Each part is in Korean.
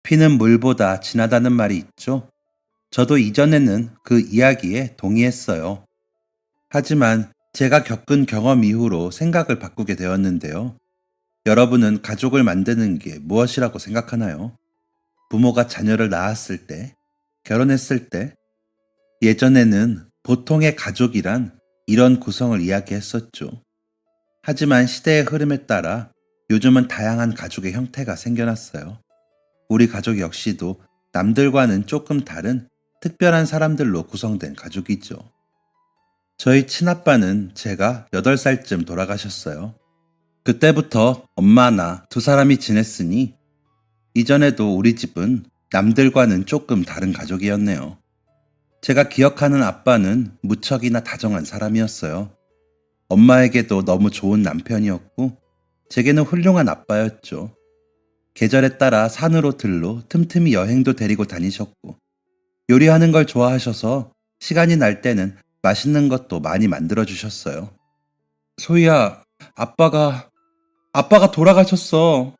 피는 물보다 진하다는 말이 있죠. 저도 이전에는 그 이야기에 동의했어요. 하지만 제가 겪은 경험 이후로 생각을 바꾸게 되었는데요. 여러분은 가족을 만드는 게 무엇이라고 생각하나요? 부모가 자녀를 낳았을 때, 결혼했을 때, 예전에는 보통의 가족이란 이런 구성을 이야기했었죠. 하지만 시대의 흐름에 따라 요즘은 다양한 가족의 형태가 생겨났어요. 우리 가족 역시도 남들과는 조금 다른 특별한 사람들로 구성된 가족이죠. 저희 친아빠는 제가 8살쯤 돌아가셨어요. 그때부터 엄마나 두 사람이 지냈으니 이전에도 우리 집은 남들과는 조금 다른 가족이었네요. 제가 기억하는 아빠는 무척이나 다정한 사람이었어요. 엄마에게도 너무 좋은 남편이었고 제게는 훌륭한 아빠였죠. 계절에 따라 산으로 들로 틈틈이 여행도 데리고 다니셨고 요리하는 걸 좋아하셔서 시간이 날 때는 맛있는 것도 많이 만들어 주셨어요. 소희야, 아빠가 돌아가셨어.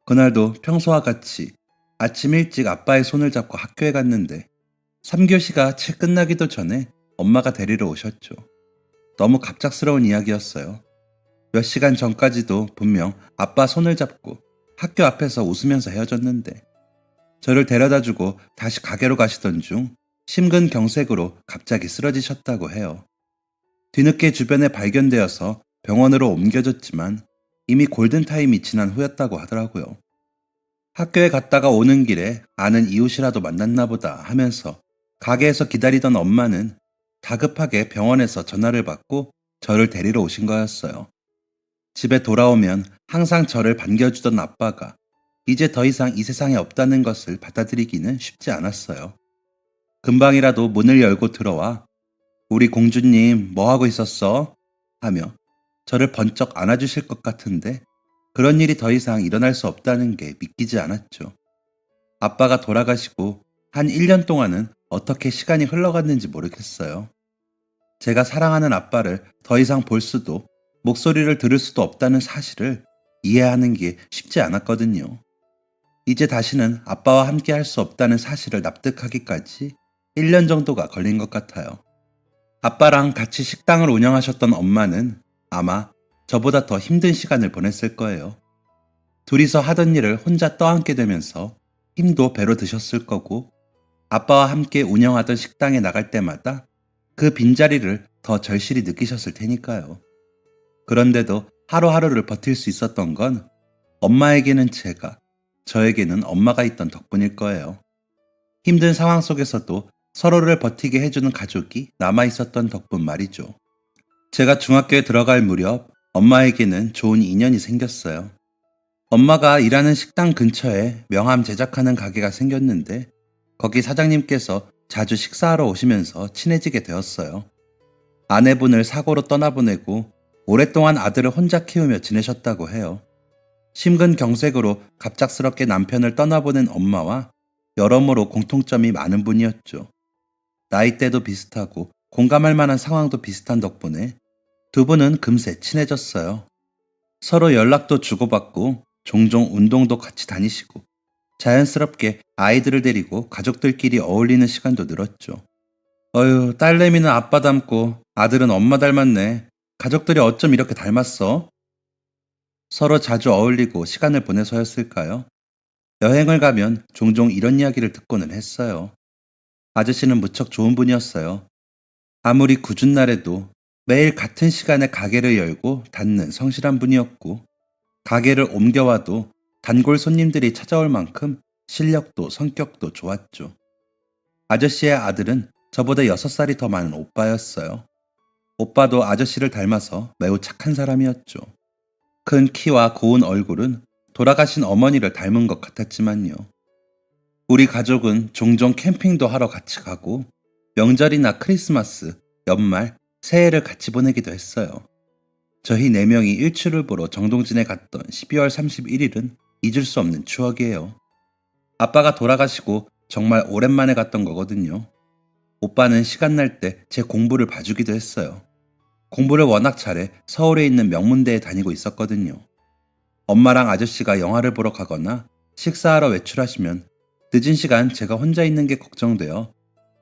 그날도 평소와 같이 아침 일찍 아빠의 손을 잡고 학교에 갔는데 3교시가 채 끝나기도 전에 엄마가 데리러 오셨죠. 너무 갑작스러운 이야기였어요. 몇 시간 전까지도 분명 아빠 손을 잡고 학교 앞에서 웃으면서 헤어졌는데 저를 데려다주고 다시 가게로 가시던 중 심근경색으로 갑자기 쓰러지셨다고 해요. 뒤늦게 주변에 발견되어서 병원으로 옮겨졌지만 이미 골든타임이 지난 후였다고 하더라고요. 학교에 갔다가 오는 길에 아는 이웃이라도 만났나 보다 하면서 가게에서 기다리던 엄마는 다급하게 병원에서 전화를 받고 저를 데리러 오신 거였어요. 집에 돌아오면 항상 저를 반겨주던 아빠가 이제 더 이상 이 세상에 없다는 것을 받아들이기는 쉽지 않았어요. 금방이라도 문을 열고 들어와 우리 공주님 뭐 하고 있었어? 하며 저를 번쩍 안아주실 것 같은데 그런 일이 더 이상 일어날 수 없다는 게 믿기지 않았죠. 아빠가 돌아가시고 한 1년 동안은 어떻게 시간이 흘러갔는지 모르겠어요. 제가 사랑하는 아빠를 더 이상 볼 수도 목소리를 들을 수도 없다는 사실을 이해하는 게 쉽지 않았거든요. 이제 다시는 아빠와 함께 할 수 없다는 사실을 납득하기까지 1년 정도가 걸린 것 같아요. 아빠랑 같이 식당을 운영하셨던 엄마는 아마 저보다 더 힘든 시간을 보냈을 거예요. 둘이서 하던 일을 혼자 떠안게 되면서 힘도 배로 드셨을 거고 아빠와 함께 운영하던 식당에 나갈 때마다 그 빈자리를 더 절실히 느끼셨을 테니까요. 그런데도 하루하루를 버틸 수 있었던 건 엄마에게는 제가, 저에게는 엄마가 있던 덕분일 거예요. 힘든 상황 속에서도 서로를 버티게 해주는 가족이 남아있었던 덕분 말이죠. 제가 중학교에 들어갈 무렵 엄마에게는 좋은 인연이 생겼어요. 엄마가 일하는 식당 근처에 명함 제작하는 가게가 생겼는데 거기 사장님께서 자주 식사하러 오시면서 친해지게 되었어요. 아내분을 사고로 떠나보내고 오랫동안 아들을 혼자 키우며 지내셨다고 해요. 심근경색으로 갑작스럽게 남편을 떠나보낸 엄마와 여러모로 공통점이 많은 분이었죠. 나이대도 비슷하고 공감할 만한 상황도 비슷한 덕분에 두 분은 금세 친해졌어요. 서로 연락도 주고받고 종종 운동도 같이 다니시고 자연스럽게 아이들을 데리고 가족들끼리 어울리는 시간도 늘었죠. 어휴, 딸내미는 아빠 닮고 아들은 엄마 닮았네. 가족들이 어쩜 이렇게 닮았어? 서로 자주 어울리고 시간을 보내서였을까요? 여행을 가면 종종 이런 이야기를 듣고는 했어요. 아저씨는 무척 좋은 분이었어요. 아무리 궂은 날에도 매일 같은 시간에 가게를 열고 닫는 성실한 분이었고, 가게를 옮겨와도 단골 손님들이 찾아올 만큼 실력도 성격도 좋았죠. 아저씨의 아들은 저보다 6살이 더 많은 오빠였어요. 오빠도 아저씨를 닮아서 매우 착한 사람이었죠. 큰 키와 고운 얼굴은 돌아가신 어머니를 닮은 것 같았지만요. 우리 가족은 종종 캠핑도 하러 같이 가고 명절이나 크리스마스, 연말, 새해를 같이 보내기도 했어요. 저희 4명이 일출을 보러 정동진에 갔던 12월 31일은 잊을 수 없는 추억이에요. 아빠가 돌아가시고 정말 오랜만에 갔던 거거든요. 오빠는 시간 날 때 제 공부를 봐주기도 했어요. 공부를 워낙 잘해 서울에 있는 명문대에 다니고 있었거든요. 엄마랑 아저씨가 영화를 보러 가거나 식사하러 외출하시면 늦은 시간 제가 혼자 있는 게 걱정되어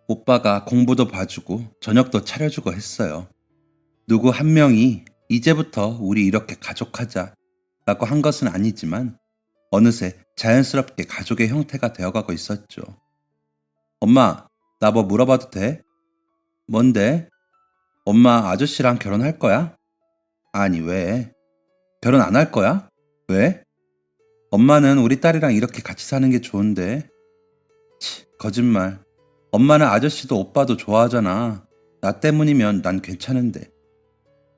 오빠가 공부도 봐주고 저녁도 차려주고 했어요. 누구 한 명이 이제부터 우리 이렇게 가족하자 라고 한 것은 아니지만 어느새 자연스럽게 가족의 형태가 되어가고 있었죠. 엄마, 나 뭐 물어봐도 돼? 뭔데? 엄마 아저씨랑 결혼할 거야? 아니, 왜? 결혼 안 할 거야? 왜? 엄마는 우리 딸이랑 이렇게 같이 사는 게 좋은데. 거짓말. 엄마는 아저씨도 오빠도 좋아하잖아. 나 때문이면 난 괜찮은데.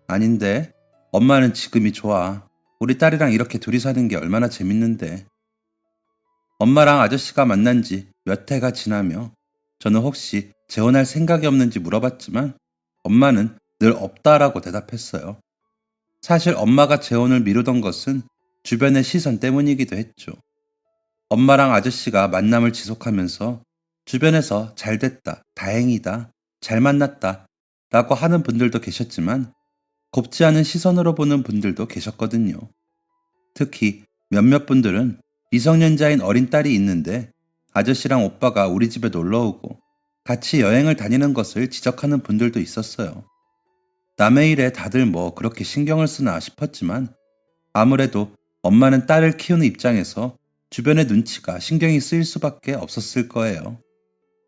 아닌데. 엄마는 지금이 좋아. 우리 딸이랑 이렇게 둘이 사는 게 얼마나 재밌는데. 엄마랑 아저씨가 만난 지 몇 해가 지나며 저는 혹시 재혼할 생각이 없는지 물어봤지만 엄마는 늘 없다라고 대답했어요. 사실 엄마가 재혼을 미루던 것은 주변의 시선 때문이기도 했죠. 엄마랑 아저씨가 만남을 지속하면서 주변에서 잘 됐다, 다행이다, 잘 만났다 라고 하는 분들도 계셨지만 곱지 않은 시선으로 보는 분들도 계셨거든요. 특히 몇몇 분들은 미성년자인 어린 딸이 있는데 아저씨랑 오빠가 우리 집에 놀러 오고 같이 여행을 다니는 것을 지적하는 분들도 있었어요. 남의 일에 다들 뭐 그렇게 신경을 쓰나 싶었지만 아무래도 엄마는 딸을 키우는 입장에서 주변의 눈치가 신경이 쓰일 수밖에 없었을 거예요.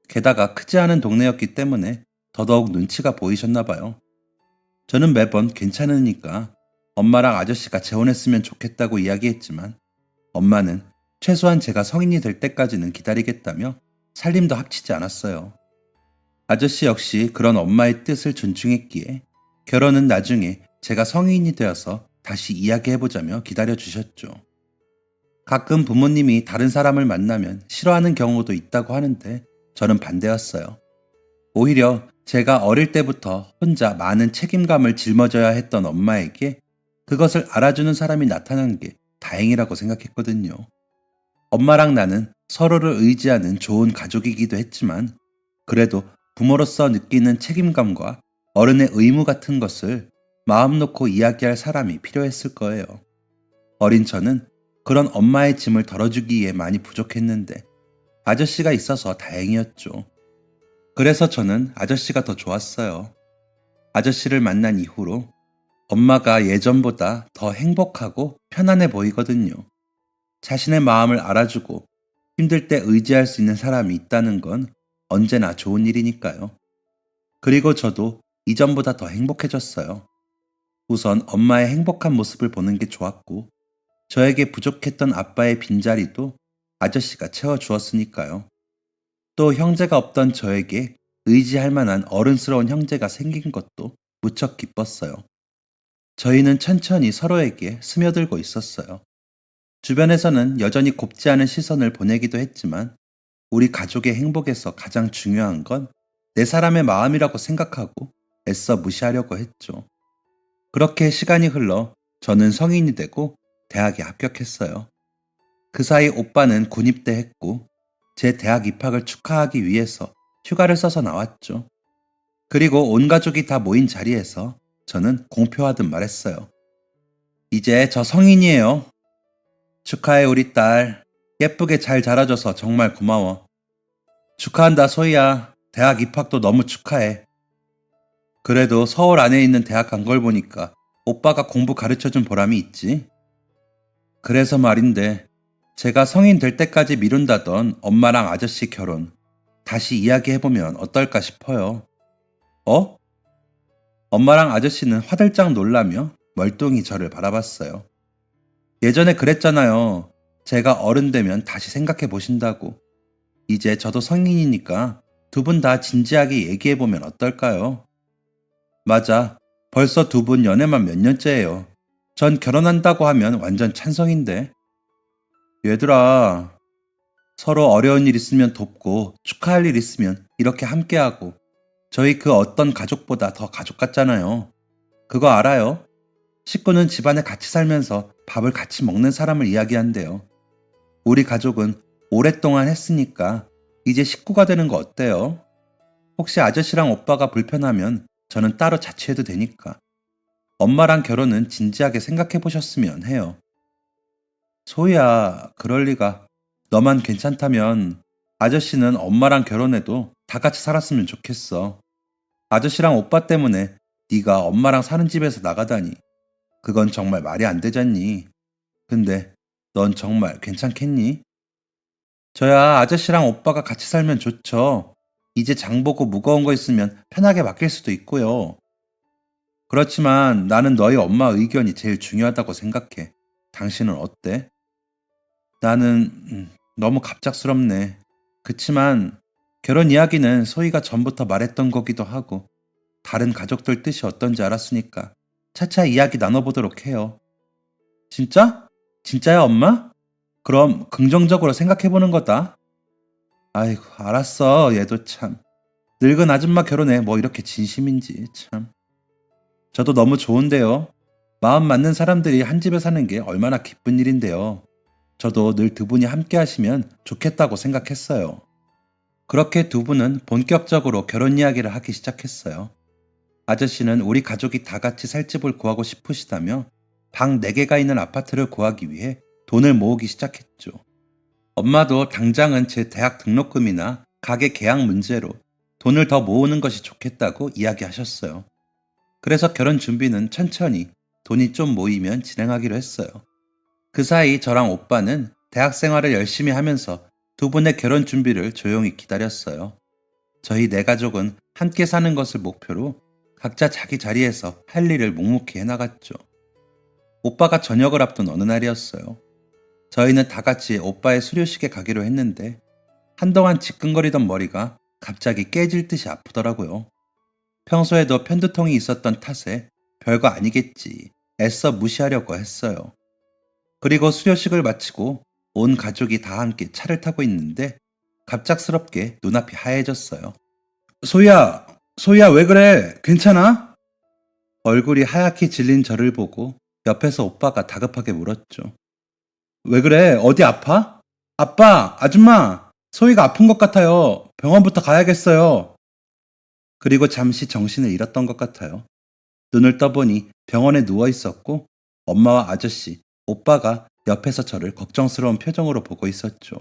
게다가 크지 않은 동네였기 때문에 더더욱 눈치가 보이셨나 봐요. 저는 매번 괜찮으니까 엄마랑 아저씨가 재혼했으면 좋겠다고 이야기했지만 엄마는 최소한 제가 성인이 될 때까지는 기다리겠다며 살림도 합치지 않았어요. 아저씨 역시 그런 엄마의 뜻을 존중했기에 결혼은 나중에 제가 성인이 되어서 다시 이야기해보자며 기다려주셨죠. 가끔 부모님이 다른 사람을 만나면 싫어하는 경우도 있다고 하는데 저는 반대였어요. 오히려 제가 어릴 때부터 혼자 많은 책임감을 짊어져야 했던 엄마에게 그것을 알아주는 사람이 나타난 게 다행이라고 생각했거든요. 엄마랑 나는 서로를 의지하는 좋은 가족이기도 했지만 그래도 부모로서 느끼는 책임감과 어른의 의무 같은 것을 마음 놓고 이야기할 사람이 필요했을 거예요. 어린 저는 그런 엄마의 짐을 덜어주기에 많이 부족했는데 아저씨가 있어서 다행이었죠. 그래서 저는 아저씨가 더 좋았어요. 아저씨를 만난 이후로 엄마가 예전보다 더 행복하고 편안해 보이거든요. 자신의 마음을 알아주고 힘들 때 의지할 수 있는 사람이 있다는 건 언제나 좋은 일이니까요. 그리고 저도 이전보다 더 행복해졌어요. 우선 엄마의 행복한 모습을 보는 게 좋았고, 저에게 부족했던 아빠의 빈자리도 아저씨가 채워주었으니까요. 또 형제가 없던 저에게 의지할 만한 어른스러운 형제가 생긴 것도 무척 기뻤어요. 저희는 천천히 서로에게 스며들고 있었어요. 주변에서는 여전히 곱지 않은 시선을 보내기도 했지만 우리 가족의 행복에서 가장 중요한 건 내 사람의 마음이라고 생각하고 애써 무시하려고 했죠. 그렇게 시간이 흘러 저는 성인이 되고 대학에 합격했어요. 그 사이 오빠는 군입대했고 제 대학 입학을 축하하기 위해서 휴가를 써서 나왔죠. 그리고 온 가족이 다 모인 자리에서 저는 공표하듯 말했어요. 이제 저 성인이에요. 축하해 우리 딸. 예쁘게 잘 자라줘서 정말 고마워. 축하한다 소희야. 대학 입학도 너무 축하해. 그래도 서울 안에 있는 대학 간 걸 보니까 오빠가 공부 가르쳐준 보람이 있지. 그래서 말인데 제가 성인 될 때까지 미룬다던 엄마랑 아저씨 결혼 다시 이야기해보면 어떨까 싶어요. 어? 엄마랑 아저씨는 화들짝 놀라며 멀뚱히 저를 바라봤어요. 예전에 그랬잖아요. 제가 어른 되면 다시 생각해 보신다고. 이제 저도 성인이니까 두 분 다 진지하게 얘기해보면 어떨까요? 맞아. 벌써 두 분 연애만 몇 년째예요. 전 결혼한다고 하면 완전 찬성인데. 얘들아, 서로 어려운 일 있으면 돕고 축하할 일 있으면 이렇게 함께하고 저희 그 어떤 가족보다 더 가족 같잖아요. 그거 알아요? 식구는 집안에 같이 살면서 밥을 같이 먹는 사람을 이야기한대요. 우리 가족은 오랫동안 했으니까 이제 식구가 되는 거 어때요? 혹시 아저씨랑 오빠가 불편하면 저는 따로 자취해도 되니까. 엄마랑 결혼은 진지하게 생각해 보셨으면 해요. 소희야, 그럴 리가. 너만 괜찮다면 아저씨는 엄마랑 결혼해도 다 같이 살았으면 좋겠어. 아저씨랑 오빠 때문에 네가 엄마랑 사는 집에서 나가다니. 그건 정말 말이 안 되잖니. 근데 넌 정말 괜찮겠니? 저야 아저씨랑 오빠가 같이 살면 좋죠. 이제 장 보고 무거운 거 있으면 편하게 맡길 수도 있고요. 그렇지만 나는 너희 엄마 의견이 제일 중요하다고 생각해. 당신은 어때? 나는 너무 갑작스럽네. 그치만 결혼 이야기는 소희가 전부터 말했던 거기도 하고 다른 가족들 뜻이 어떤지 알았으니까 차차 이야기 나눠보도록 해요. 진짜? 진짜야, 엄마? 그럼 긍정적으로 생각해보는 거다. 아이고, 알았어. 얘도 참. 늙은 아줌마 결혼에 뭐 이렇게 진심인지 참. 저도 너무 좋은데요. 마음 맞는 사람들이 한 집에 사는 게 얼마나 기쁜 일인데요. 저도 늘 두 분이 함께 하시면 좋겠다고 생각했어요. 그렇게 두 분은 본격적으로 결혼 이야기를 하기 시작했어요. 아저씨는 우리 가족이 다 같이 살 집을 구하고 싶으시다며 방 4개가 있는 아파트를 구하기 위해 돈을 모으기 시작했죠. 엄마도 당장은 제 대학 등록금이나 가게 계약 문제로 돈을 더 모으는 것이 좋겠다고 이야기하셨어요. 그래서 결혼 준비는 천천히 돈이 좀 모이면 진행하기로 했어요. 그 사이 저랑 오빠는 대학 생활을 열심히 하면서 두 분의 결혼 준비를 조용히 기다렸어요. 저희 네 가족은 함께 사는 것을 목표로 각자 자기 자리에서 할 일을 묵묵히 해나갔죠. 오빠가 저녁을 앞둔 어느 날이었어요. 저희는 다 같이 오빠의 수료식에 가기로 했는데 한동안 지끈거리던 머리가 갑자기 깨질 듯이 아프더라고요. 평소에도 편두통이 있었던 탓에 별거 아니겠지 애써 무시하려고 했어요. 그리고 수료식을 마치고 온 가족이 다 함께 차를 타고 있는데 갑작스럽게 눈앞이 하얘졌어요. 소희야 왜 그래? 괜찮아? 얼굴이 하얗게 질린 저를 보고 옆에서 오빠가 다급하게 물었죠. 왜 그래? 어디 아파? 아빠, 아줌마, 소희가 아픈 것 같아요. 병원부터 가야겠어요. 그리고 잠시 정신을 잃었던 것 같아요. 눈을 떠보니 병원에 누워 있었고 엄마와 아저씨, 오빠가 옆에서 저를 걱정스러운 표정으로 보고 있었죠.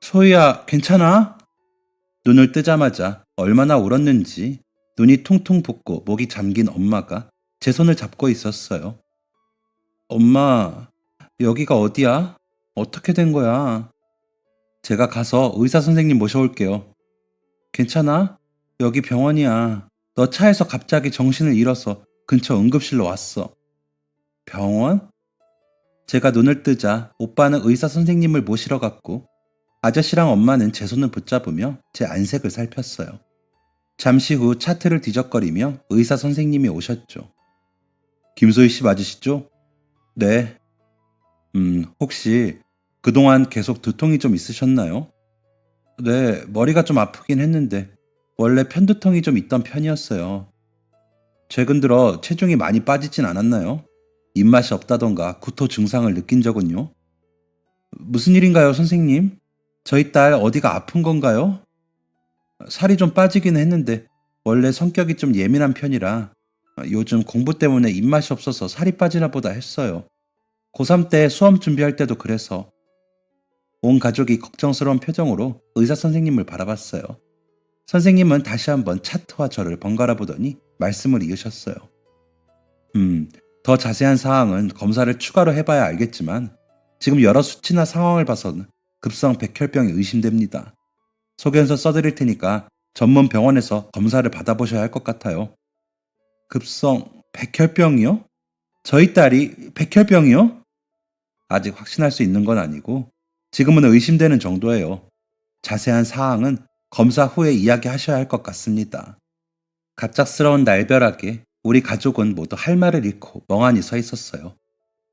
소희야, 괜찮아? 눈을 뜨자마자 얼마나 울었는지 눈이 퉁퉁 붓고 목이 잠긴 엄마가 제 손을 잡고 있었어요. 엄마, 여기가 어디야? 어떻게 된 거야? 제가 가서 의사 선생님 모셔올게요. 괜찮아? 여기 병원이야. 너 차에서 갑자기 정신을 잃어서 근처 응급실로 왔어. 병원? 제가 눈을 뜨자 오빠는 의사 선생님을 모시러 갔고 아저씨랑 엄마는 제 손을 붙잡으며 제 안색을 살폈어요. 잠시 후 차트를 뒤적거리며 의사 선생님이 오셨죠. 김소희 씨 맞으시죠? 네. 혹시 그동안 계속 두통이 좀 있으셨나요? 네, 머리가 좀 아프긴 했는데 원래 편두통이 좀 있던 편이었어요. 최근 들어 체중이 많이 빠지진 않았나요? 입맛이 없다던가 구토 증상을 느낀 적은요? 무슨 일인가요, 선생님? 저희 딸 어디가 아픈 건가요? 살이 좀 빠지긴 했는데 원래 성격이 좀 예민한 편이라 요즘 공부 때문에 입맛이 없어서 살이 빠지나 보다 했어요. 고3 때 수험 준비할 때도 그래서. 온 가족이 걱정스러운 표정으로 의사 선생님을 바라봤어요. 선생님은 다시 한번 차트와 저를 번갈아 보더니 말씀을 이으셨어요. 더 자세한 사항은 검사를 추가로 해봐야 알겠지만 지금 여러 수치나 상황을 봐서는 급성 백혈병이 의심됩니다. 소견서 써드릴 테니까 전문 병원에서 검사를 받아보셔야 할 것 같아요. 급성 백혈병이요? 저희 딸이 백혈병이요? 아직 확신할 수 있는 건 아니고 지금은 의심되는 정도예요. 자세한 사항은 검사 후에 이야기하셔야 할 것 같습니다. 갑작스러운 날벼락에 우리 가족은 모두 할 말을 잃고 멍하니 서 있었어요.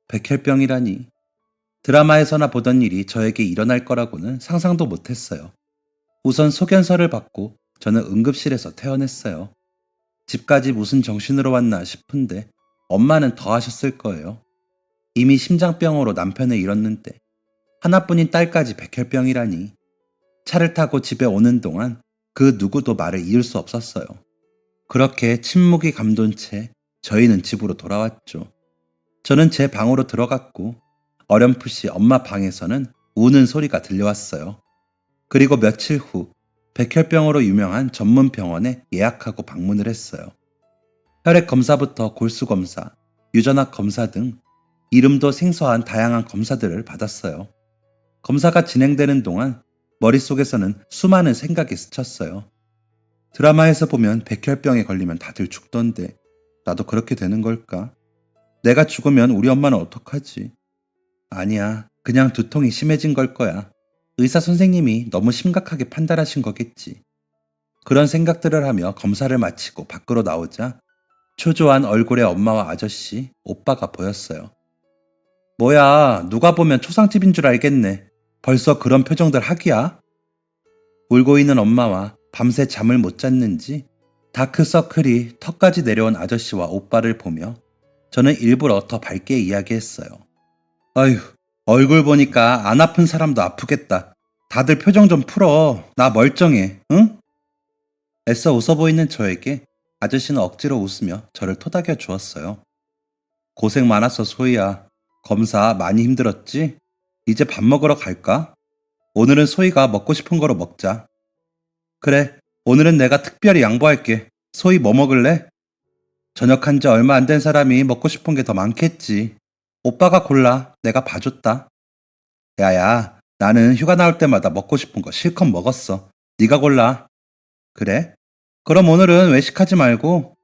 백혈병이라니. 드라마에서나 보던 일이 저에게 일어날 거라고는 상상도 못했어요. 우선 소견서를 받고 저는 응급실에서 퇴원했어요. 집까지 무슨 정신으로 왔나 싶은데 엄마는 더 하셨을 거예요. 이미 심장병으로 남편을 잃었는데 하나뿐인 딸까지 백혈병이라니. 차를 타고 집에 오는 동안 그 누구도 말을 이을 수 없었어요. 그렇게 침묵이 감돈 채 저희는 집으로 돌아왔죠. 저는 제 방으로 들어갔고 어렴풋이 엄마 방에서는 우는 소리가 들려왔어요. 그리고 며칠 후 백혈병으로 유명한 전문 병원에 예약하고 방문을 했어요. 혈액 검사부터 골수 검사, 유전학 검사 등 이름도 생소한 다양한 검사들을 받았어요. 검사가 진행되는 동안 머릿속에서는 수많은 생각이 스쳤어요. 드라마에서 보면 백혈병에 걸리면 다들 죽던데 나도 그렇게 되는 걸까? 내가 죽으면 우리 엄마는 어떡하지? 아니야, 그냥 두통이 심해진 걸 거야. 의사 선생님이 너무 심각하게 판단하신 거겠지. 그런 생각들을 하며 검사를 마치고 밖으로 나오자 초조한 얼굴의 엄마와 아저씨, 오빠가 보였어요. 뭐야, 누가 보면 초상집인 줄 알겠네. 벌써 그런 표정들 하기야? 울고 있는 엄마와 밤새 잠을 못 잤는지 다크서클이 턱까지 내려온 아저씨와 오빠를 보며 저는 일부러 더 밝게 이야기했어요. 아휴, 얼굴 보니까 안 아픈 사람도 아프겠다. 다들 표정 좀 풀어. 나 멀쩡해, 응? 애써 웃어 보이는 저에게 아저씨는 억지로 웃으며 저를 토닥여 주었어요. 고생 많았어, 소희야. 검사 많이 힘들었지? 이제 밥 먹으러 갈까? 오늘은 소희가 먹고 싶은 거로 먹자. 그래, 오늘은 내가 특별히 양보할게. 소희 뭐 먹을래? 전역한 지 얼마 안 된 사람이 먹고 싶은 게 더 많겠지. 오빠가 골라. 내가 봐줬다. 야야, 나는 휴가 나올 때마다 먹고 싶은 거 실컷 먹었어. 네가 골라. 그래? 그럼 오늘은 외식하지 말고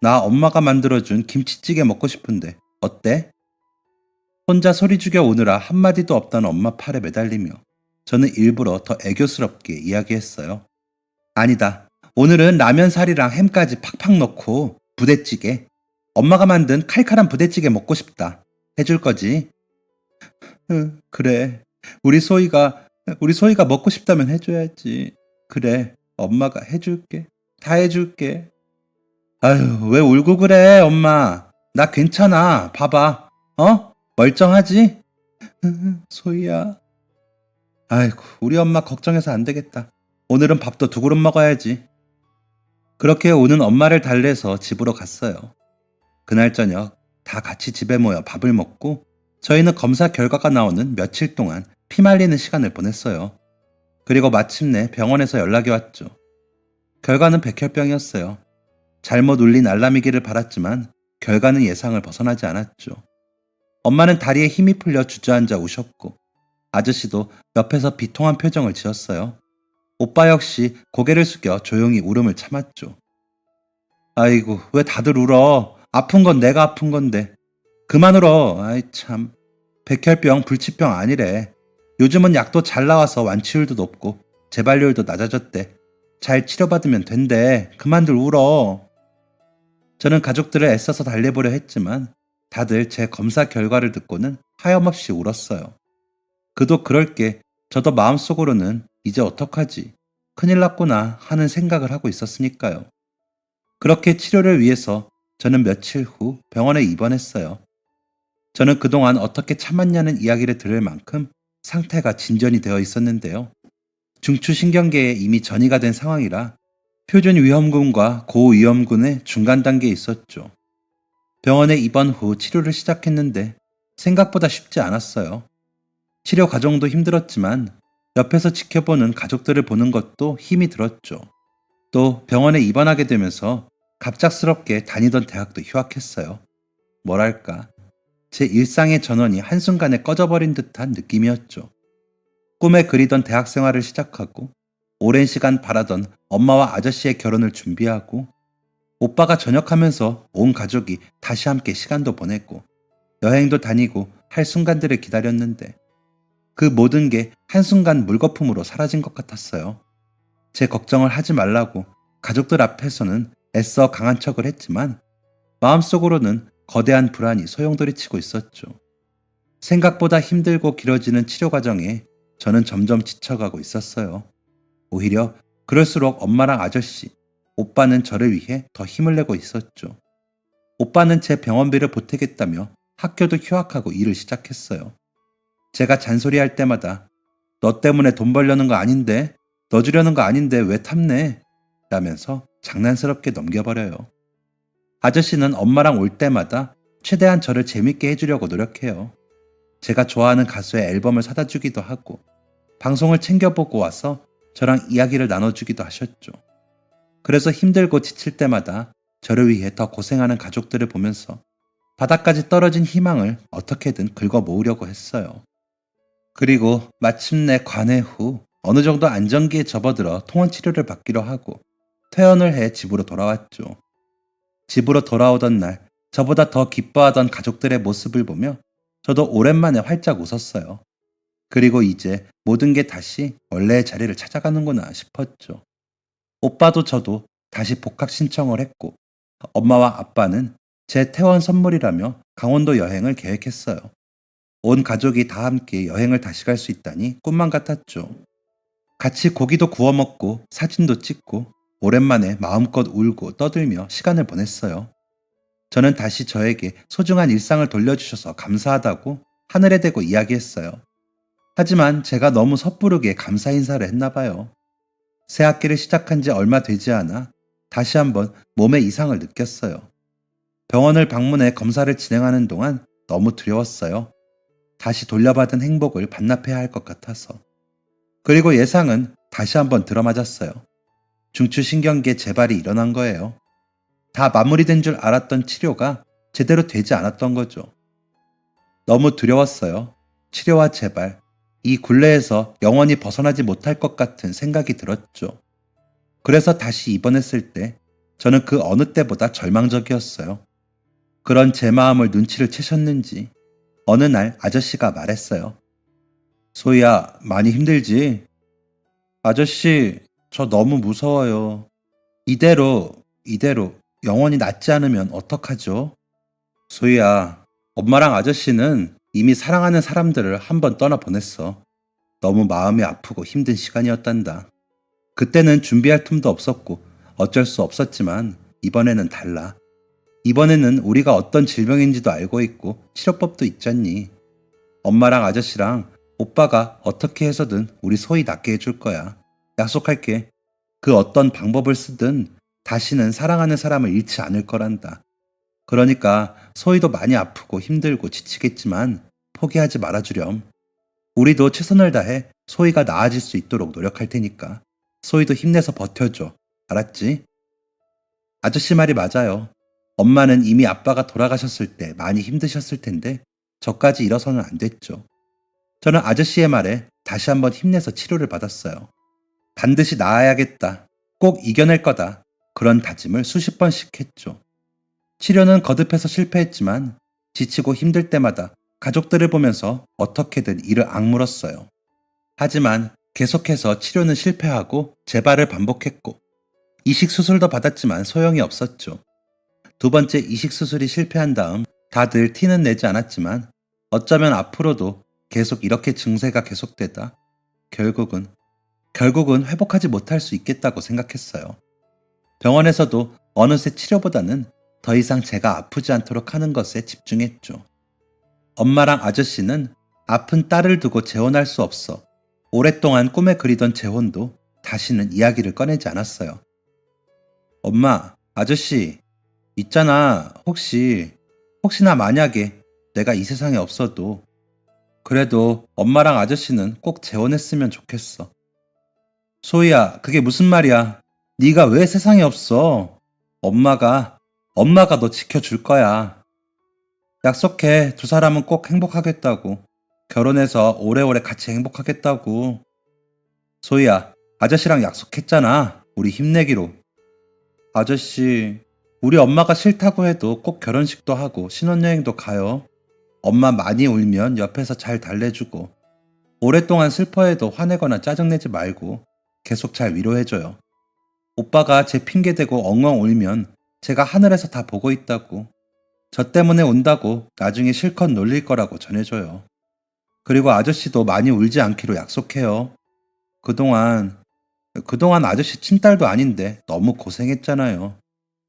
나 엄마가 만들어준 김치찌개 먹고 싶은데 어때? 혼자 소리 죽여 오느라 한마디도 없던 엄마 팔에 매달리며 저는 일부러 더 애교스럽게 이야기했어요. 아니다. 오늘은 라면 살이랑 햄까지 팍팍 넣고 부대찌개. 엄마가 만든 칼칼한 부대찌개 먹고 싶다. 해줄 거지? 그래. 우리 소희가 먹고 싶다면 해줘야지. 그래. 엄마가 해줄게. 다 해줄게. 아유, 왜 울고 그래, 엄마. 나 괜찮아. 봐봐. 멀쩡하지? 소희야. 아이고, 우리 엄마 걱정해서 안 되겠다. 오늘은 밥도 2그릇 먹어야지. 그렇게 오는 엄마를 달래서 집으로 갔어요. 그날 저녁 다 같이 집에 모여 밥을 먹고 저희는 검사 결과가 나오는 며칠 동안 피말리는 시간을 보냈어요. 그리고 마침내 병원에서 연락이 왔죠. 결과는 백혈병이었어요. 잘못 울린 알람이기를 바랐지만 결과는 예상을 벗어나지 않았죠. 엄마는 다리에 힘이 풀려 주저앉아 우셨고 아저씨도 옆에서 비통한 표정을 지었어요. 오빠 역시 고개를 숙여 조용히 울음을 참았죠. 아이고, 왜 다들 울어? 아픈 건 내가 아픈 건데. 그만 울어. 아이 참. 백혈병, 불치병 아니래. 요즘은 약도 잘 나와서 완치율도 높고 재발률도 낮아졌대. 잘 치료받으면 된대. 그만들 울어. 저는 가족들을 애써서 달래보려 했지만 다들 제 검사 결과를 듣고는 하염없이 울었어요. 그도 그럴 게 저도 마음속으로는 이제 어떡하지? 큰일 났구나 하는 생각을 하고 있었으니까요. 그렇게 치료를 위해서 저는 며칠 후 병원에 입원했어요. 저는 그동안 어떻게 참았냐는 이야기를 들을 만큼 상태가 진전이 되어 있었는데요. 중추신경계에 이미 전이가 된 상황이라 표준 위험군과 고위험군의 중간 단계에 있었죠. 병원에 입원 후 치료를 시작했는데 생각보다 쉽지 않았어요. 치료 과정도 힘들었지만 옆에서 지켜보는 가족들을 보는 것도 힘이 들었죠. 또 병원에 입원하게 되면서 갑작스럽게 다니던 대학도 휴학했어요. 뭐랄까, 제 일상의 전원이 한순간에 꺼져버린 듯한 느낌이었죠. 꿈에 그리던 대학 생활을 시작하고 오랜 시간 바라던 엄마와 아저씨의 결혼을 준비하고 오빠가 전역하면서 온 가족이 다시 함께 시간도 보냈고 여행도 다니고 할 순간들을 기다렸는데 그 모든 게 한순간 물거품으로 사라진 것 같았어요. 제 걱정을 하지 말라고 가족들 앞에서는 애써 강한 척을 했지만 마음속으로는 거대한 불안이 소용돌이치고 있었죠. 생각보다 힘들고 길어지는 치료 과정에 저는 점점 지쳐가고 있었어요. 오히려 그럴수록 엄마랑 아저씨, 오빠는 저를 위해 더 힘을 내고 있었죠. 오빠는 제 병원비를 보태겠다며 학교도 휴학하고 일을 시작했어요. 제가 잔소리할 때마다 너 때문에 돈 벌려는 거 아닌데, 너 주려는 거 아닌데 왜 탐내? 라면서 장난스럽게 넘겨버려요. 아저씨는 엄마랑 올 때마다 최대한 저를 재밌게 해주려고 노력해요. 제가 좋아하는 가수의 앨범을 사다 주기도 하고 방송을 챙겨보고 와서 저랑 이야기를 나눠주기도 하셨죠. 그래서 힘들고 지칠 때마다 저를 위해 더 고생하는 가족들을 보면서 바닥까지 떨어진 희망을 어떻게든 긁어 모으려고 했어요. 그리고 마침내 관해 후 어느 정도 안정기에 접어들어 통원 치료를 받기로 하고 퇴원을 해 집으로 돌아왔죠. 집으로 돌아오던 날 저보다 더 기뻐하던 가족들의 모습을 보며 저도 오랜만에 활짝 웃었어요. 그리고 이제 모든 게 다시 원래의 자리를 찾아가는구나 싶었죠. 오빠도 저도 다시 복학 신청을 했고 엄마와 아빠는 제 퇴원 선물이라며 강원도 여행을 계획했어요. 온 가족이 다 함께 여행을 다시 갈 수 있다니 꿈만 같았죠. 같이 고기도 구워 먹고 사진도 찍고 오랜만에 마음껏 울고 떠들며 시간을 보냈어요. 저는 다시 저에게 소중한 일상을 돌려주셔서 감사하다고 하늘에 대고 이야기했어요. 하지만 제가 너무 섣부르게 감사 인사를 했나 봐요. 새 학기를 시작한 지 얼마 되지 않아 다시 한번 몸의 이상을 느꼈어요. 병원을 방문해 검사를 진행하는 동안 너무 두려웠어요. 다시 돌려받은 행복을 반납해야 할 것 같아서. 그리고 예상은 다시 한번 들어맞았어요. 중추신경계 재발이 일어난 거예요. 다 마무리된 줄 알았던 치료가 제대로 되지 않았던 거죠. 너무 두려웠어요. 치료와 재발, 이 굴레에서 영원히 벗어나지 못할 것 같은 생각이 들었죠. 그래서 다시 입원했을 때 저는 그 어느 때보다 절망적이었어요. 그런 제 마음을 눈치를 채셨는지 어느 날 아저씨가 말했어요. 소희야, 많이 힘들지? 아저씨, 저 너무 무서워요. 이대로 영원히 낫지 않으면 어떡하죠? 소희야, 엄마랑 아저씨는 이미 사랑하는 사람들을 한 번 떠나보냈어. 너무 마음이 아프고 힘든 시간이었단다. 그때는 준비할 틈도 없었고 어쩔 수 없었지만 이번에는 달라. 이번에는 우리가 어떤 질병인지도 알고 있고 치료법도 있잖니. 엄마랑 아저씨랑 오빠가 어떻게 해서든 우리 소희 낫게 해줄 거야. 약속할게. 그 어떤 방법을 쓰든 다시는 사랑하는 사람을 잃지 않을 거란다. 그러니까 소희도 많이 아프고 힘들고 지치겠지만 포기하지 말아주렴. 우리도 최선을 다해 소희가 나아질 수 있도록 노력할 테니까 소희도 힘내서 버텨줘. 알았지? 아저씨 말이 맞아요. 엄마는 이미 아빠가 돌아가셨을 때 많이 힘드셨을 텐데 저까지 일어서는 안 됐죠. 저는 아저씨의 말에 다시 한번 힘내서 치료를 받았어요. 반드시 나아야겠다. 꼭 이겨낼 거다. 그런 다짐을 수십 번씩 했죠. 치료는 거듭해서 실패했지만 지치고 힘들 때마다 가족들을 보면서 어떻게든 이를 악물었어요. 하지만 계속해서 치료는 실패하고 재발을 반복했고 이식 수술도 받았지만 소용이 없었죠. 두 번째 이식 수술이 실패한 다음 다들 티는 내지 않았지만 어쩌면 앞으로도 계속 이렇게 증세가 계속되다 결국은 회복하지 못할 수 있겠다고 생각했어요. 병원에서도 어느새 치료보다는 더 이상 제가 아프지 않도록 하는 것에 집중했죠. 엄마랑 아저씨는 아픈 딸을 두고 재혼할 수 없어 오랫동안 꿈에 그리던 재혼도 다시는 이야기를 꺼내지 않았어요. 엄마, 아저씨, 있잖아. 혹시나 만약에 내가 이 세상에 없어도 그래도 엄마랑 아저씨는 꼭 재혼했으면 좋겠어. 소희야, 그게 무슨 말이야? 네가 왜 세상에 없어? 엄마가 너 지켜줄 거야. 약속해. 두 사람은 꼭 행복하겠다고. 결혼해서 오래오래 같이 행복하겠다고. 소희야, 아저씨랑 약속했잖아. 우리 힘내기로. 아저씨, 우리 엄마가 싫다고 해도 꼭 결혼식도 하고 신혼여행도 가요. 엄마 많이 울면 옆에서 잘 달래주고 오랫동안 슬퍼해도 화내거나 짜증내지 말고 계속 잘 위로해줘요. 오빠가 제 핑계대고 엉엉 울면 제가 하늘에서 다 보고 있다고. 저 때문에 운다고 나중에 실컷 놀릴 거라고 전해줘요. 그리고 아저씨도 많이 울지 않기로 약속해요. 그동안 아저씨 친딸도 아닌데 너무 고생했잖아요.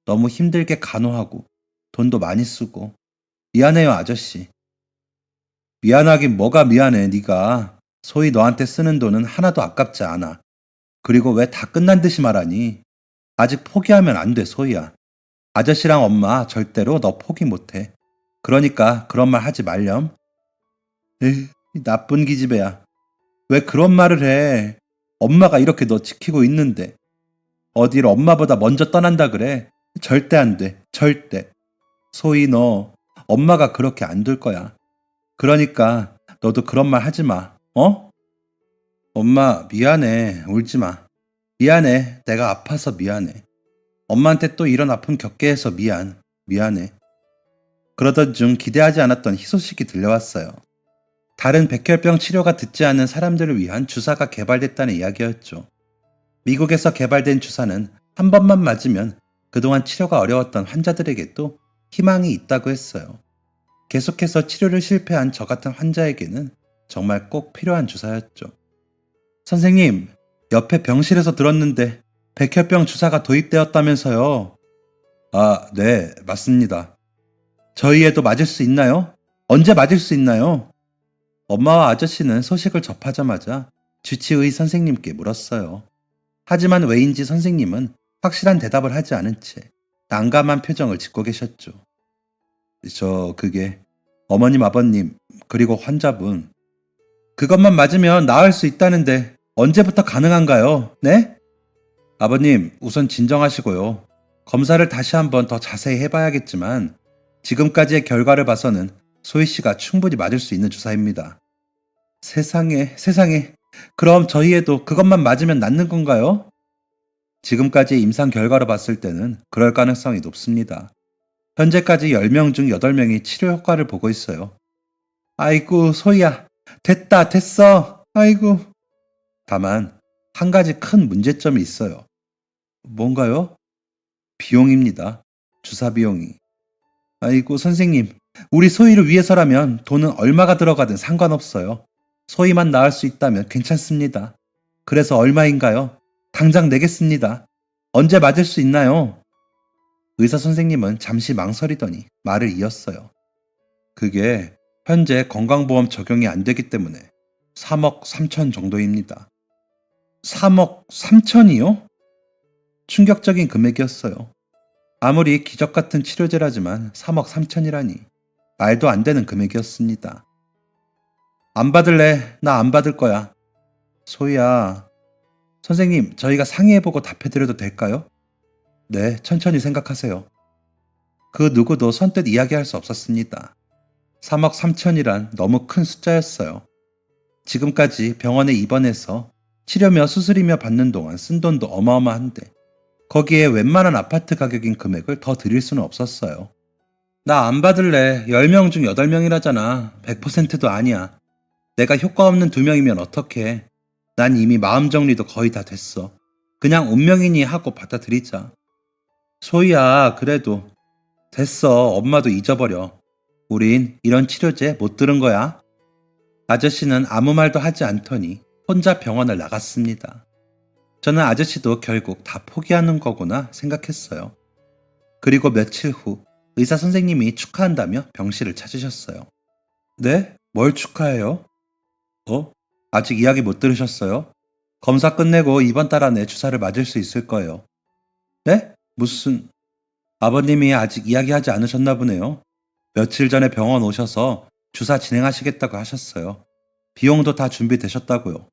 너무 힘들게 간호하고 돈도 많이 쓰고. 미안해요, 아저씨. 미안하긴 뭐가 미안해, 네가. 소희 너한테 쓰는 돈은 하나도 아깝지 않아. 그리고 왜 다 끝난 듯이 말하니? 아직 포기하면 안 돼, 소희야. 아저씨랑 엄마 절대로 너 포기 못해. 그러니까 그런 말 하지 말렴. 에이, 이 나쁜 기집애야. 왜 그런 말을 해? 엄마가 이렇게 너 지키고 있는데. 어딜 엄마보다 먼저 떠난다 그래? 절대 안 돼. 절대. 소희 너 엄마가 그렇게 안 둘 거야. 그러니까 너도 그런 말 하지 마. 어? 엄마 미안해. 울지 마. 미안해. 내가 아파서 미안해. 엄마한테 또 이런 아픔 겪게 해서 미안. 미안해. 그러던 중 기대하지 않았던 희소식이 들려왔어요. 다른 백혈병 치료가 듣지 않은 사람들을 위한 주사가 개발됐다는 이야기였죠. 미국에서 개발된 주사는 한 번만 맞으면 그동안 치료가 어려웠던 환자들에게도 희망이 있다고 했어요. 계속해서 치료를 실패한 저 같은 환자에게는 정말 꼭 필요한 주사였죠. 선생님, 옆에 병실에서 들었는데 백혈병 주사가 도입되었다면서요. 아, 네, 맞습니다. 저희 애도 맞을 수 있나요? 언제 맞을 수 있나요? 엄마와 아저씨는 소식을 접하자마자 주치의 선생님께 물었어요. 하지만 왜인지 선생님은 확실한 대답을 하지 않은 채 난감한 표정을 짓고 계셨죠. 그게 어머님, 아버님, 그리고 환자분. 그것만 맞으면 나을 수 있다는데 언제부터 가능한가요? 네? 아버님, 우선 진정하시고요. 검사를 다시 한번 더 자세히 해봐야겠지만 지금까지의 결과를 봐서는 소희 씨가 충분히 맞을 수 있는 주사입니다. 세상에, 세상에. 그럼 저희 애도 그것만 맞으면 낫는 건가요? 지금까지 임상 결과로 봤을 때는 그럴 가능성이 높습니다. 현재까지 10명 중 8명이 치료 효과를 보고 있어요. 아이고, 소희야. 됐다, 됐어. 아이고. 다만, 한 가지 큰 문제점이 있어요. 뭔가요? 비용입니다. 주사 비용이. 아이고, 선생님. 우리 소희를 위해서라면 돈은 얼마가 들어가든 상관없어요. 소희만 나을 수 있다면 괜찮습니다. 그래서 얼마인가요? 당장 내겠습니다. 언제 맞을 수 있나요? 의사 선생님은 잠시 망설이더니 말을 이었어요. 그게 현재 건강보험 적용이 안 되기 때문에 3억 3천 정도입니다. 3억 3천이요? 충격적인 금액이었어요. 아무리 기적 같은 치료제라지만 3억 3천이라니 말도 안 되는 금액이었습니다. 안 받을래. 나 안 받을 거야. 소희야. 선생님, 저희가 상의해보고 답해드려도 될까요? 네, 천천히 생각하세요. 그 누구도 선뜻 이야기할 수 없었습니다. 3억 3천이란 너무 큰 숫자였어요. 지금까지 병원에 입원해서 치료며 수술이며 받는 동안 쓴 돈도 어마어마한데 거기에 웬만한 아파트 가격인 금액을 더 드릴 수는 없었어요. 나 안 받을래. 10명 중 8명이라잖아. 100%도 아니야. 내가 효과 없는 2명이면 어떡해. 난 이미 마음 정리도 거의 다 됐어. 그냥 운명이니 하고 받아들이자. 소희야, 그래도. 됐어. 엄마도 잊어버려. 우린 이런 치료제 못 들은 거야. 아저씨는 아무 말도 하지 않더니 혼자 병원을 나갔습니다. 저는 아저씨도 결국 다 포기하는 거구나 생각했어요. 그리고 며칠 후 의사 선생님이 축하한다며 병실을 찾으셨어요. 네? 뭘 축하해요? 아직 이야기 못 들으셨어요? 검사 끝내고 이번 달 안에 주사를 맞을 수 있을 거예요. 네? 무슨... 아버님이 아직 이야기하지 않으셨나 보네요. 며칠 전에 병원 오셔서 주사 진행하시겠다고 하셨어요. 비용도 다 준비되셨다고요.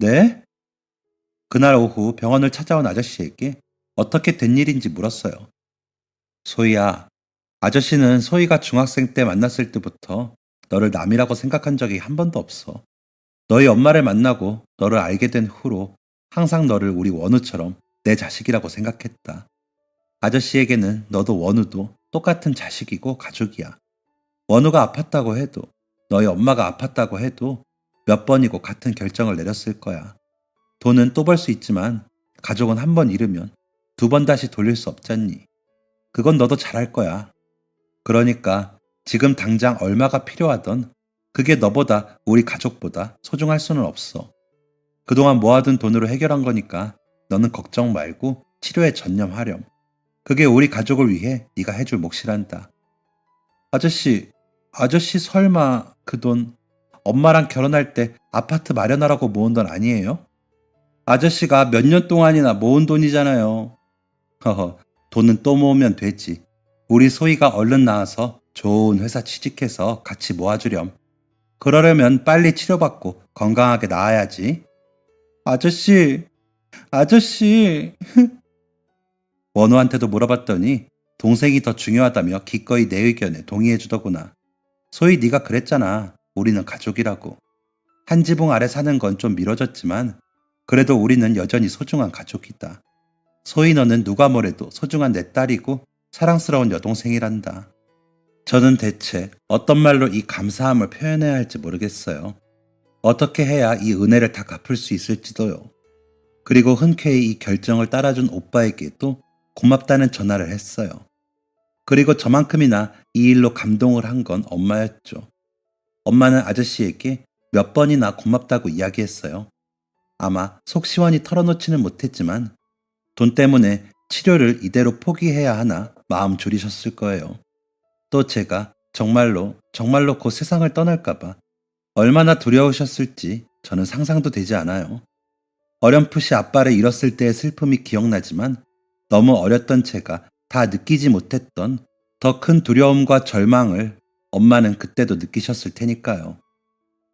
네? 그날 오후 병원을 찾아온 아저씨에게 어떻게 된 일인지 물었어요. 소희야, 아저씨는 소희가 중학생 때 만났을 때부터 너를 남이라고 생각한 적이 한 번도 없어. 너희 엄마를 만나고 너를 알게 된 후로 항상 너를 우리 원우처럼 내 자식이라고 생각했다. 아저씨에게는 너도 원우도 똑같은 자식이고 가족이야. 원우가 아팠다고 해도 너희 엄마가 아팠다고 해도 몇 번이고 같은 결정을 내렸을 거야. 돈은 또 벌 수 있지만 가족은 한 번 잃으면 2번 다시 돌릴 수 없잖니. 그건 너도 잘할 거야. 그러니까 지금 당장 얼마가 필요하던 그게 너보다 우리 가족보다 소중할 수는 없어. 그동안 모아둔 돈으로 해결한 거니까 너는 걱정 말고 치료에 전념하렴. 그게 우리 가족을 위해 네가 해줄 몫이란다. 아저씨 설마 그 돈 엄마랑 결혼할 때 아파트 마련하라고 모은 돈 아니에요? 아저씨가 몇 년 동안이나 모은 돈이잖아요. 허허, 돈은 또 모으면 되지. 우리 소희가 얼른 나와서 좋은 회사 취직해서 같이 모아주렴. 그러려면 빨리 치료받고 건강하게 나아야지. 아저씨, 아저씨. 원우한테도 물어봤더니 동생이 더 중요하다며 기꺼이 내 의견에 동의해주더구나. 소위 네가 그랬잖아. 우리는 가족이라고. 한 지붕 아래 사는 건 좀 미뤄졌지만 그래도 우리는 여전히 소중한 가족이다. 소희 너는 누가 뭐래도 소중한 내 딸이고 사랑스러운 여동생이란다. 저는 대체 어떤 말로 이 감사함을 표현해야 할지 모르겠어요. 어떻게 해야 이 은혜를 다 갚을 수 있을지도요. 그리고 흔쾌히 이 결정을 따라준 오빠에게도 고맙다는 전화를 했어요. 그리고 저만큼이나 이 일로 감동을 한 건 엄마였죠. 엄마는 아저씨에게 몇 번이나 고맙다고 이야기했어요. 아마 속 시원히 털어놓지는 못했지만 돈 때문에 치료를 이대로 포기해야 하나 마음 졸이셨을 거예요. 또 제가 정말로 곧 세상을 떠날까봐 얼마나 두려우셨을지 저는 상상도 되지 않아요. 어렴풋이 아빠를 잃었을 때의 슬픔이 기억나지만 너무 어렸던 제가 다 느끼지 못했던 더 큰 두려움과 절망을 엄마는 그때도 느끼셨을 테니까요.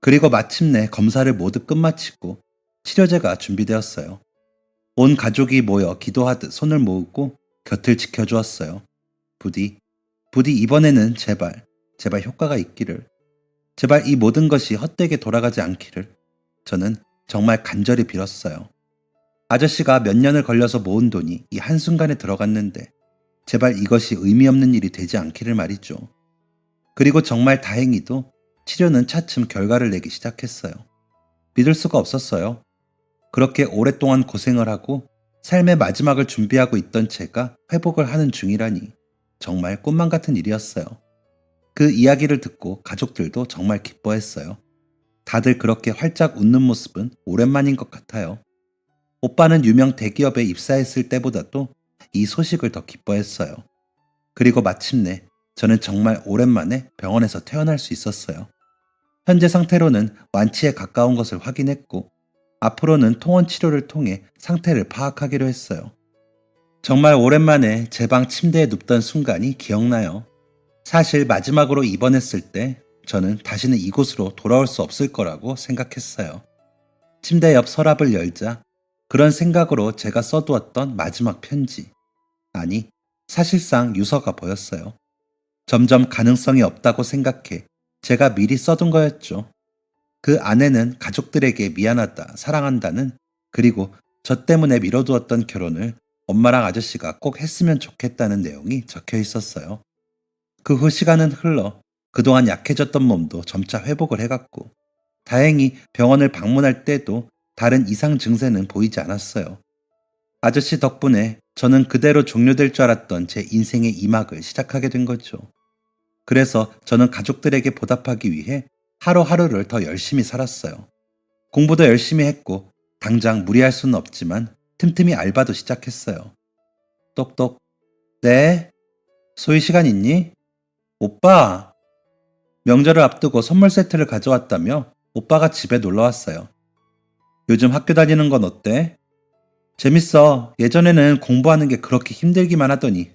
그리고 마침내 검사를 모두 끝마치고 치료제가 준비되었어요. 온 가족이 모여 기도하듯 손을 모으고 곁을 지켜주었어요. 부디 이번에는 제발 효과가 있기를. 제발 이 모든 것이 헛되게 돌아가지 않기를. 저는 정말 간절히 빌었어요. 아저씨가 몇 년을 걸려서 모은 돈이 이 한순간에 들어갔는데 제발 이것이 의미 없는 일이 되지 않기를 말이죠. 그리고 정말 다행히도 치료는 차츰 결과를 내기 시작했어요. 믿을 수가 없었어요. 그렇게 오랫동안 고생을 하고 삶의 마지막을 준비하고 있던 제가 회복을 하는 중이라니 정말 꿈만 같은 일이었어요. 그 이야기를 듣고 가족들도 정말 기뻐했어요. 다들 그렇게 활짝 웃는 모습은 오랜만인 것 같아요. 오빠는 유명 대기업에 입사했을 때보다도 이 소식을 더 기뻐했어요. 그리고 마침내 저는 정말 오랜만에 병원에서 퇴원할 수 있었어요. 현재 상태로는 완치에 가까운 것을 확인했고 앞으로는 통원 치료를 통해 상태를 파악하기로 했어요. 정말 오랜만에 제 방 침대에 눕던 순간이 기억나요. 사실 마지막으로 입원했을 때 저는 다시는 이곳으로 돌아올 수 없을 거라고 생각했어요. 침대 옆 서랍을 열자 그런 생각으로 제가 써두었던 마지막 편지, 아니 사실상 유서가 보였어요. 점점 가능성이 없다고 생각해 제가 미리 써둔 거였죠. 그 안에는 가족들에게 미안하다, 사랑한다는, 그리고 저 때문에 미뤄두었던 결혼을 엄마랑 아저씨가 꼭 했으면 좋겠다는 내용이 적혀 있었어요. 그 후 시간은 흘러 그동안 약해졌던 몸도 점차 회복을 해갔고 다행히 병원을 방문할 때도 다른 이상 증세는 보이지 않았어요. 아저씨 덕분에 저는 그대로 종료될 줄 알았던 제 인생의 2막을 시작하게 된 거죠. 그래서 저는 가족들에게 보답하기 위해 하루하루를 더 열심히 살았어요. 공부도 열심히 했고 당장 무리할 수는 없지만 틈틈이 알바도 시작했어요. 똑똑. 네? 소희 시간 있니? 오빠! 명절을 앞두고 선물 세트를 가져왔다며 오빠가 집에 놀러 왔어요. 요즘 학교 다니는 건 어때? 재밌어. 예전에는 공부하는 게 그렇게 힘들기만 하더니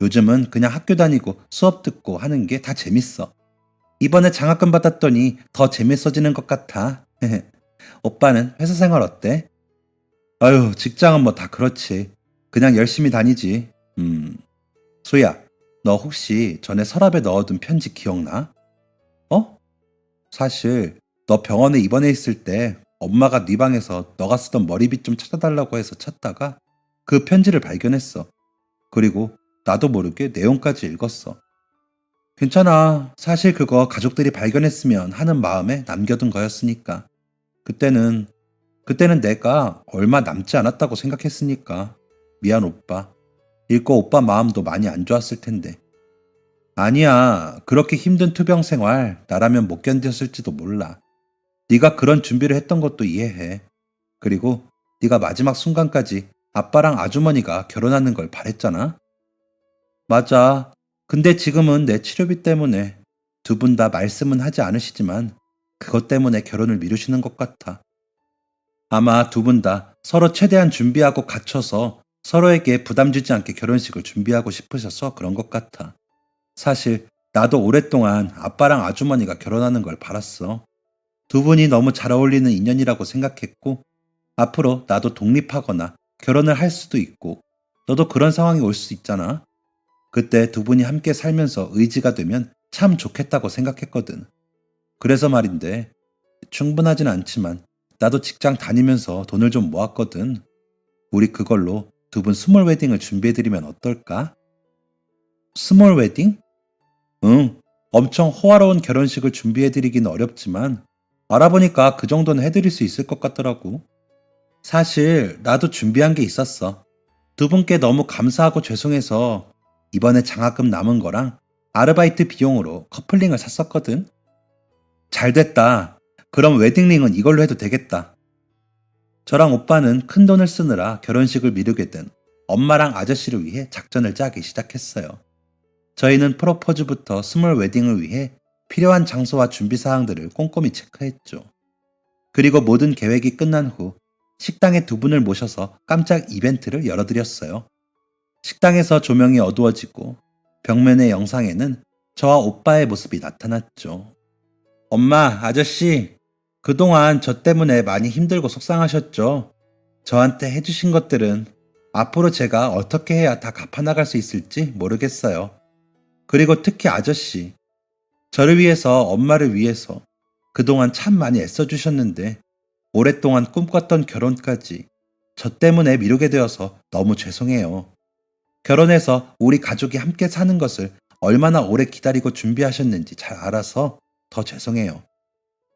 요즘은 그냥 학교 다니고 수업 듣고 하는 게 다 재밌어. 이번에 장학금 받았더니 더 재밌어지는 것 같아. 오빠는 회사 생활 어때? 아유, 직장은 뭐 다 그렇지. 그냥 열심히 다니지. 소희야, 너 혹시 전에 서랍에 넣어둔 편지 기억나? 어? 사실 너 병원에 입원해 있을 때 엄마가 네 방에서 너가 쓰던 머리빗 좀 찾아달라고 해서 찾다가 그 편지를 발견했어. 그리고 나도 모르게 내용까지 읽었어. 괜찮아. 사실 그거 가족들이 발견했으면 하는 마음에 남겨둔 거였으니까. 그때는 내가 얼마 남지 않았다고 생각했으니까. 미안 오빠. 읽고 오빠 마음도 많이 안 좋았을 텐데. 아니야. 그렇게 힘든 투병 생활 나라면 못 견뎠을지도 몰라. 네가 그런 준비를 했던 것도 이해해. 그리고 네가 마지막 순간까지 아빠랑 아주머니가 결혼하는 걸 바랬잖아. 맞아. 근데 지금은 내 치료비 때문에 두 분 다 말씀은 하지 않으시지만 그것 때문에 결혼을 미루시는 것 같아. 아마 두 분 다 서로 최대한 준비하고 갖춰서 서로에게 부담 주지 않게 결혼식을 준비하고 싶으셔서 그런 것 같아. 사실 나도 오랫동안 아빠랑 아주머니가 결혼하는 걸 바랐어. 두 분이 너무 잘 어울리는 인연이라고 생각했고, 앞으로 나도 독립하거나 결혼을 할 수도 있고, 너도 그런 상황이 올 수 있잖아. 그때 두 분이 함께 살면서 의지가 되면 참 좋겠다고 생각했거든. 그래서 말인데, 충분하진 않지만 나도 직장 다니면서 돈을 좀 모았거든. 우리 그걸로 두 분 스몰 웨딩을 준비해드리면 어떨까? 스몰 웨딩? 응, 엄청 호화로운 결혼식을 준비해드리기는 어렵지만 알아보니까 그 정도는 해드릴 수 있을 것 같더라고. 사실 나도 준비한 게 있었어. 두 분께 너무 감사하고 죄송해서 이번에 장학금 남은 거랑 아르바이트 비용으로 커플링을 샀었거든. 잘 됐다. 그럼 웨딩링은 이걸로 해도 되겠다. 저랑 오빠는 큰 돈을 쓰느라 결혼식을 미루게 된 엄마랑 아저씨를 위해 작전을 짜기 시작했어요. 저희는 프로포즈부터 스몰 웨딩을 위해 필요한 장소와 준비 사항들을 꼼꼼히 체크했죠. 그리고 모든 계획이 끝난 후 식당에 두 분을 모셔서 깜짝 이벤트를 열어드렸어요. 식당에서 조명이 어두워지고 벽면의 영상에는 저와 오빠의 모습이 나타났죠. 엄마, 아저씨, 그동안 저 때문에 많이 힘들고 속상하셨죠? 저한테 해주신 것들은 앞으로 제가 어떻게 해야 다 갚아나갈 수 있을지 모르겠어요. 그리고 특히 아저씨, 저를 위해서, 엄마를 위해서 그동안 참 많이 애써주셨는데 오랫동안 꿈꿨던 결혼까지 저 때문에 미루게 되어서 너무 죄송해요. 결혼해서 우리 가족이 함께 사는 것을 얼마나 오래 기다리고 준비하셨는지 잘 알아서 더 죄송해요.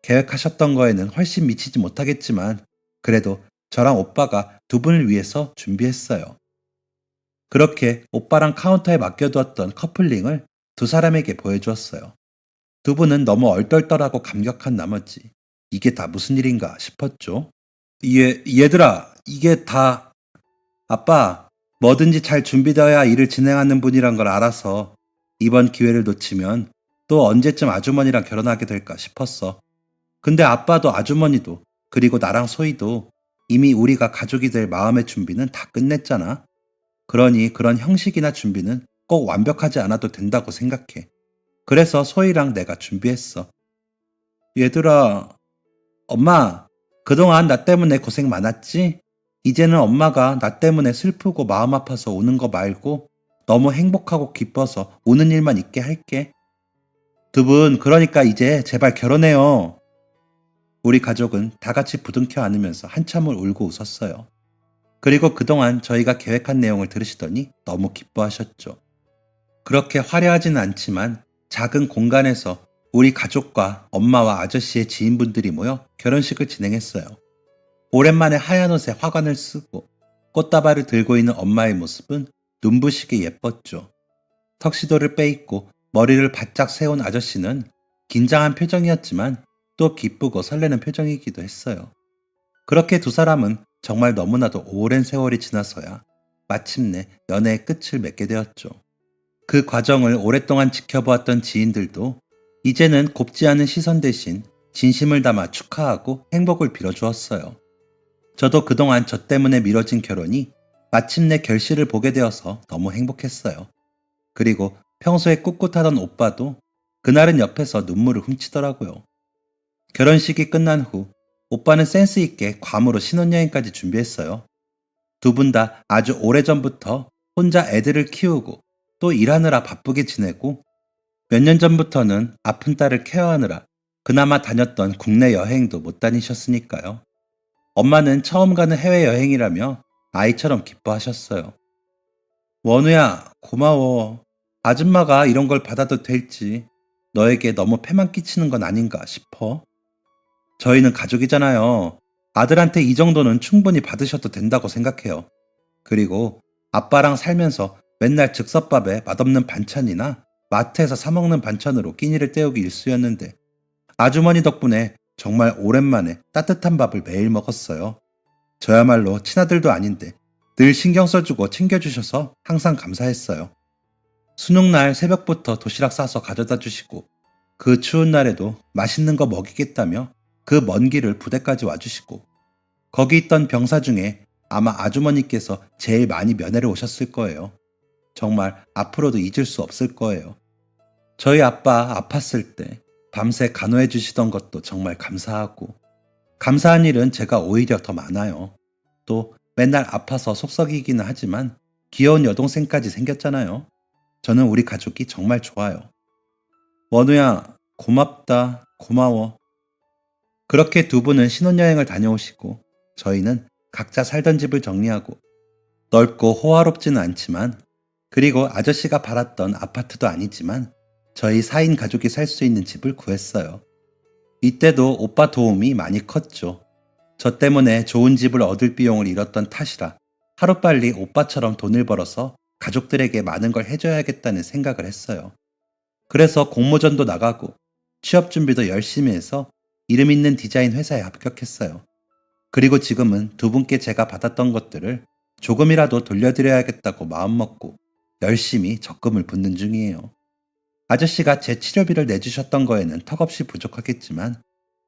계획하셨던 거에는 훨씬 미치지 못하겠지만 그래도 저랑 오빠가 두 분을 위해서 준비했어요. 그렇게 오빠랑 카운터에 맡겨두었던 커플링을 두 사람에게 보여주었어요. 두 분은 너무 얼떨떨하고 감격한 나머지 이게 다 무슨 일인가 싶었죠. 얘들아, 이게 다 아빠, 뭐든지 잘 준비되어야 일을 진행하는 분이란 걸 알아서 이번 기회를 놓치면 또 언제쯤 아주머니랑 결혼하게 될까 싶었어. 근데 아빠도 아주머니도 그리고 나랑 소희도 이미 우리가 가족이 될 마음의 준비는 다 끝냈잖아. 그러니 그런 형식이나 준비는 꼭 완벽하지 않아도 된다고 생각해. 그래서 소희랑 내가 준비했어. 얘들아, 엄마, 그동안 나 때문에 고생 많았지? 이제는 엄마가 나 때문에 슬프고 마음 아파서 우는 거 말고 너무 행복하고 기뻐서 우는 일만 있게 할게. 두 분, 그러니까 이제 제발 결혼해요. 우리 가족은 다 같이 부둥켜 안으면서 한참을 울고 웃었어요. 그리고 그동안 저희가 계획한 내용을 들으시더니 너무 기뻐하셨죠. 그렇게 화려하지는 않지만 작은 공간에서 우리 가족과 엄마와 아저씨의 지인분들이 모여 결혼식을 진행했어요. 오랜만에 하얀 옷에 화관을 쓰고 꽃다발을 들고 있는 엄마의 모습은 눈부시게 예뻤죠. 턱시도를 빼입고 머리를 바짝 세운 아저씨는 긴장한 표정이었지만 또 기쁘고 설레는 표정이기도 했어요. 그렇게 두 사람은 정말 너무나도 오랜 세월이 지나서야 마침내 연애의 끝을 맺게 되었죠. 그 과정을 오랫동안 지켜보았던 지인들도 이제는 곱지 않은 시선 대신 진심을 담아 축하하고 행복을 빌어주었어요. 저도 그동안 저 때문에 미뤄진 결혼이 마침내 결실을 보게 되어서 너무 행복했어요. 그리고 평소에 꿋꿋하던 오빠도 그날은 옆에서 눈물을 훔치더라고요. 결혼식이 끝난 후 오빠는 센스 있게 괌으로 신혼여행까지 준비했어요. 두 분 다 아주 오래전부터 혼자 애들을 키우고 또 일하느라 바쁘게 지내고 몇 년 전부터는 아픈 딸을 케어하느라 그나마 다녔던 국내 여행도 못 다니셨으니까요. 엄마는 처음 가는 해외여행이라며 아이처럼 기뻐하셨어요. 원우야, 고마워. 아줌마가 이런 걸 받아도 될지 너에게 너무 패만 끼치는 건 아닌가 싶어. 저희는 가족이잖아요. 아들한테 이 정도는 충분히 받으셔도 된다고 생각해요. 그리고 아빠랑 살면서 맨날 즉석밥에 맛없는 반찬이나 마트에서 사먹는 반찬으로 끼니를 때우기 일쑤였는데 아주머니 덕분에 정말 오랜만에 따뜻한 밥을 매일 먹었어요. 저야말로 친아들도 아닌데 늘 신경 써주고 챙겨주셔서 항상 감사했어요. 수능날 새벽부터 도시락 싸서 가져다 주시고 그 추운 날에도 맛있는 거 먹이겠다며 그 먼 길을 부대까지 와주시고 거기 있던 병사 중에 아마 아주머니께서 제일 많이 면회를 오셨을 거예요. 정말 앞으로도 잊을 수 없을 거예요. 저희 아빠 아팠을 때 밤새 간호해 주시던 것도 정말 감사하고, 감사한 일은 제가 오히려 더 많아요. 또 맨날 아파서 속썩이기는 하지만 귀여운 여동생까지 생겼잖아요. 저는 우리 가족이 정말 좋아요. 원우야, 고맙다, 고마워. 그렇게 두 분은 신혼여행을 다녀오시고 저희는 각자 살던 집을 정리하고, 넓고 호화롭지는 않지만, 그리고 아저씨가 바랐던 아파트도 아니지만 저희 4인 가족이 살 수 있는 집을 구했어요. 이때도 오빠 도움이 많이 컸죠. 저 때문에 좋은 집을 얻을 비용을 잃었던 탓이라 하루빨리 오빠처럼 돈을 벌어서 가족들에게 많은 걸 해줘야겠다는 생각을 했어요. 그래서 공모전도 나가고 취업 준비도 열심히 해서 이름 있는 디자인 회사에 합격했어요. 그리고 지금은 두 분께 제가 받았던 것들을 조금이라도 돌려드려야겠다고 마음먹고 열심히 적금을 붓는 중이에요. 아저씨가 제 치료비를 내주셨던 거에는 턱없이 부족하겠지만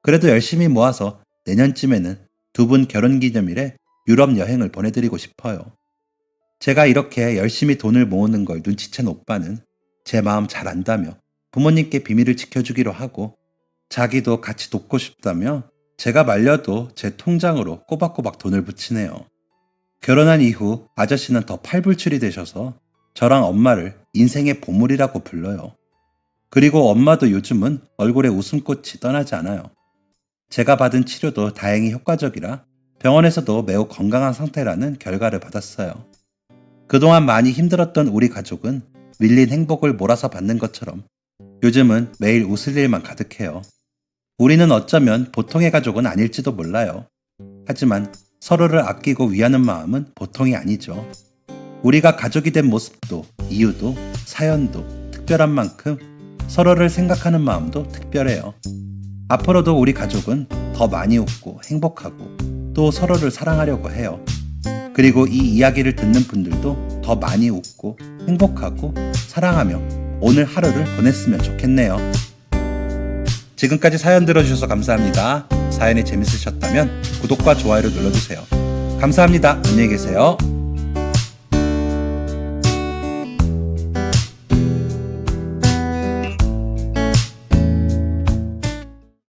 그래도 열심히 모아서 내년쯤에는 두 분 결혼기념일에 유럽 여행을 보내드리고 싶어요. 제가 이렇게 열심히 돈을 모으는 걸 눈치챈 오빠는 제 마음 잘 안다며 부모님께 비밀을 지켜주기로 하고, 자기도 같이 돕고 싶다며 제가 말려도 제 통장으로 꼬박꼬박 돈을 붙이네요. 결혼한 이후 아저씨는 더 팔불출이 되셔서 저랑 엄마를 인생의 보물이라고 불러요. 그리고 엄마도 요즘은 얼굴에 웃음꽃이 떠나지 않아요. 제가 받은 치료도 다행히 효과적이라 병원에서도 매우 건강한 상태라는 결과를 받았어요. 그동안 많이 힘들었던 우리 가족은 밀린 행복을 몰아서 받는 것처럼 요즘은 매일 웃을 일만 가득해요. 우리는 어쩌면 보통의 가족은 아닐지도 몰라요. 하지만 서로를 아끼고 위하는 마음은 보통이 아니죠. 우리가 가족이 된 모습도 이유도 사연도 특별한 만큼 서로를 생각하는 마음도 특별해요. 앞으로도 우리 가족은 더 많이 웃고 행복하고 또 서로를 사랑하려고 해요. 그리고 이 이야기를 듣는 분들도 더 많이 웃고 행복하고 사랑하며 오늘 하루를 보냈으면 좋겠네요. 지금까지 사연 들어주셔서 감사합니다. 사연이 재밌으셨다면 구독과 좋아요를 눌러주세요. 감사합니다. 안녕히 계세요.